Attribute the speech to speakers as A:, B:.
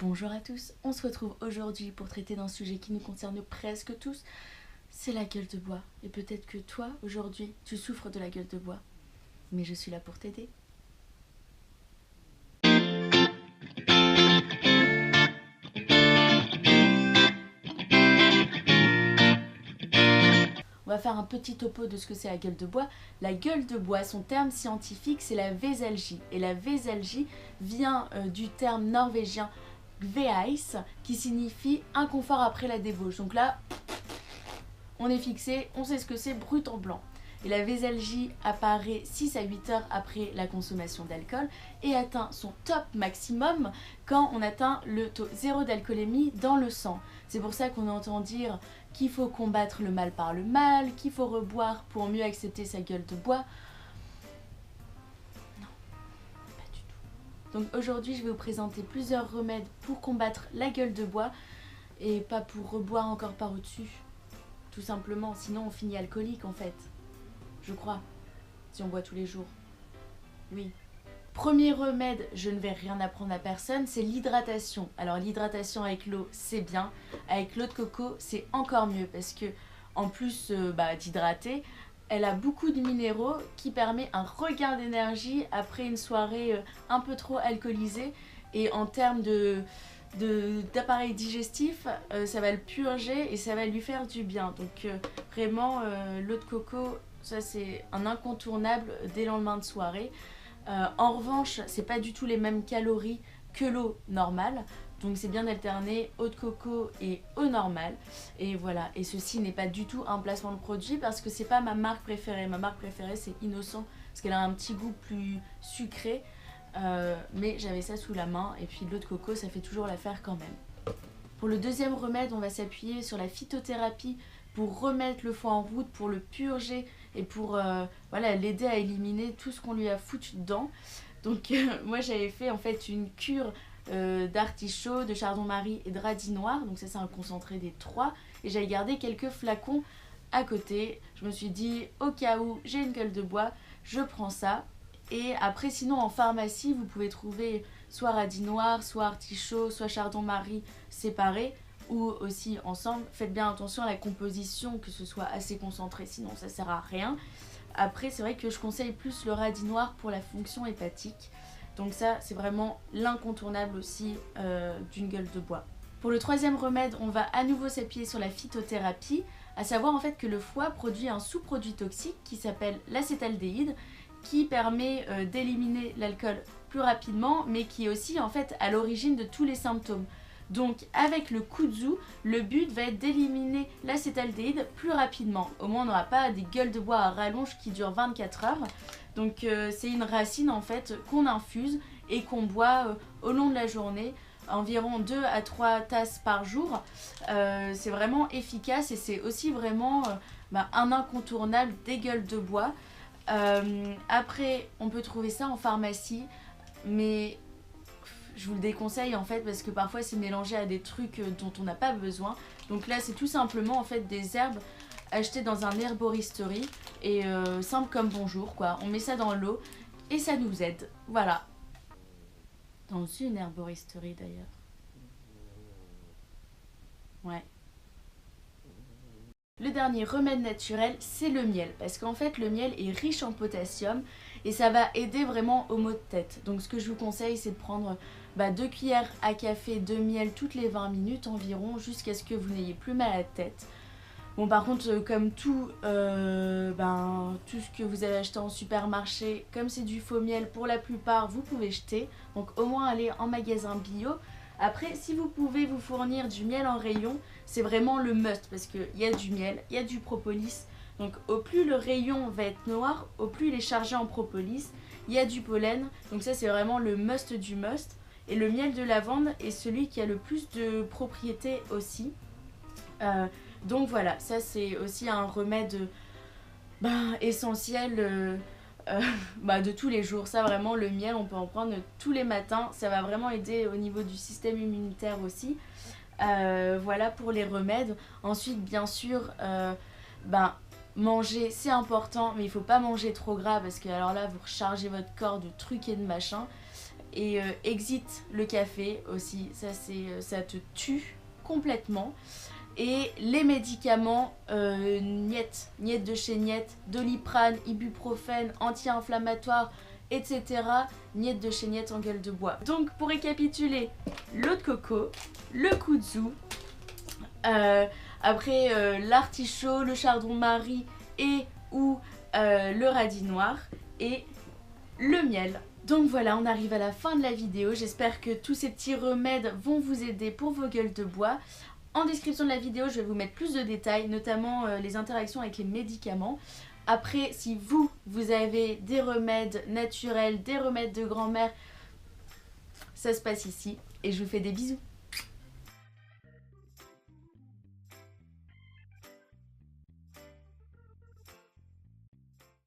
A: Bonjour à tous, on se retrouve aujourd'hui pour traiter d'un sujet qui nous concerne presque tous, c'est la gueule de bois. Et peut-être que toi, aujourd'hui, tu souffres de la gueule de bois. Mais je suis là pour t'aider. On va faire un petit topo de ce que c'est la gueule de bois. La gueule de bois, son terme scientifique, c'est la vésalgie. Et la vésalgie vient du terme norvégien veis, qui signifie inconfort après la débauche. Donc là, on est fixé, on sait ce que c'est brut en blanc. Et la vésalgie apparaît 6 à 8 heures après la consommation d'alcool et atteint son top maximum quand on atteint le taux zéro d'alcoolémie dans le sang. C'est pour ça qu'on entend dire qu'il faut combattre le mal par le mal, qu'il faut reboire pour mieux accepter sa gueule de bois. Non, pas du tout. Donc aujourd'hui, je vais vous présenter plusieurs remèdes pour combattre la gueule de bois et pas pour reboire encore par au-dessus. Tout simplement, sinon on finit alcoolique en fait. Je crois, si on boit tous les jours. Oui. Premier remède, je ne vais rien apprendre à personne, c'est l'hydratation. Alors l'hydratation avec l'eau, c'est bien. Avec l'eau de coco, c'est encore mieux parce que en plus d'hydrater, elle a beaucoup de minéraux qui permet un regain d'énergie après une soirée un peu trop alcoolisée. Et en termes d'appareil digestif, ça va le purger et ça va lui faire du bien. Donc vraiment, l'eau de coco, ça c'est un incontournable dès le lendemain de soirée. En revanche, c'est pas du tout les mêmes calories que l'eau normale. Donc c'est bien d'alterner eau de coco et eau normale. Et voilà, et ceci n'est pas du tout un placement de produit parce que c'est pas ma marque préférée. Ma marque préférée c'est Innocent parce qu'elle a un petit goût plus sucré. Mais j'avais ça sous la main et puis l'eau de coco ça fait toujours l'affaire quand même. Pour le deuxième remède, on va s'appuyer sur la phytothérapie pour remettre le foie en route, pour le purger et pour l'aider à éliminer tout ce qu'on lui a foutu dedans. Donc moi j'avais fait en fait une cure d'artichaut, de chardon-marie et de radis noir, donc ça c'est un concentré des trois, et j'avais gardé quelques flacons à côté. Je me suis dit au cas où j'ai une gueule de bois, je prends ça. Et après sinon en pharmacie vous pouvez trouver soit radis noir, soit artichaut, soit chardon-marie séparés ou aussi ensemble. Faites bien attention à la composition, que ce soit assez concentré, sinon ça sert à rien. Après c'est vrai que je conseille plus le radis noir pour la fonction hépatique. Donc ça c'est vraiment l'incontournable aussi d'une gueule de bois. Pour le troisième remède, on va à nouveau s'appuyer sur la phytothérapie, à savoir en fait que le foie produit un sous-produit toxique qui s'appelle l'acétaldéhyde, qui permet d'éliminer l'alcool plus rapidement, mais qui est aussi en fait à l'origine de tous les symptômes. Donc avec le kudzu, le but va être d'éliminer l'acétaldéhyde plus rapidement. Au moins on n'aura pas des gueules de bois à rallonge qui durent 24 heures. Donc c'est une racine en fait qu'on infuse et qu'on boit au long de la journée, environ 2 à 3 tasses par jour. C'est vraiment efficace et c'est aussi vraiment un incontournable des gueules de bois. Après on peut trouver ça en pharmacie, mais je vous le déconseille en fait parce que parfois c'est mélangé à des trucs dont on n'a pas besoin. Donc là c'est tout simplement en fait des herbes achetées dans un herboristerie et simple comme bonjour quoi. On met ça dans l'eau et ça nous aide. Voilà. Dans une herboristerie d'ailleurs. Ouais. Le dernier remède naturel, c'est le miel. Parce qu'en fait, le miel est riche en potassium et ça va aider vraiment aux maux de tête. Donc ce que je vous conseille, c'est de prendre 2 cuillères à café de miel toutes les 20 minutes environ jusqu'à ce que vous n'ayez plus mal à la tête. Bon par contre, comme tout, tout ce que vous avez acheté en supermarché, comme c'est du faux miel, pour la plupart, vous pouvez jeter. Donc au moins aller en magasin bio. Après, si vous pouvez vous fournir du miel en rayon, c'est vraiment le must parce qu'il y a du miel, il y a du propolis. Donc au plus le rayon va être noir, au plus il est chargé en propolis. Il y a du pollen, donc ça c'est vraiment le must du must. Et le miel de lavande est celui qui a le plus de propriétés aussi. Donc voilà, ça c'est aussi un remède essentiel de tous les jours. Ça vraiment, le miel on peut en prendre tous les matins, ça va vraiment aider au niveau du système immunitaire aussi. Voilà pour les remèdes. Ensuite bien sûr manger c'est important, mais il faut pas manger trop gras parce que alors là vous rechargez votre corps de trucs et de machins. et exit le café aussi, ça te tue complètement. Et les médicaments, niet de chez niet, Doliprane, ibuprofène, anti-inflammatoire, etc. Niet de chez niet en gueule de bois. Donc pour récapituler, l'eau de coco, le kudzu, après l'artichaut, le chardon-marie et ou le radis noir et le miel. Donc voilà, on arrive à la fin de la vidéo. J'espère que tous ces petits remèdes vont vous aider pour vos gueules de bois. En description de la vidéo, je vais vous mettre plus de détails, notamment les interactions avec les médicaments. Après, si vous avez des remèdes naturels, des remèdes de grand-mère, ça se passe ici. Et je vous fais des bisous.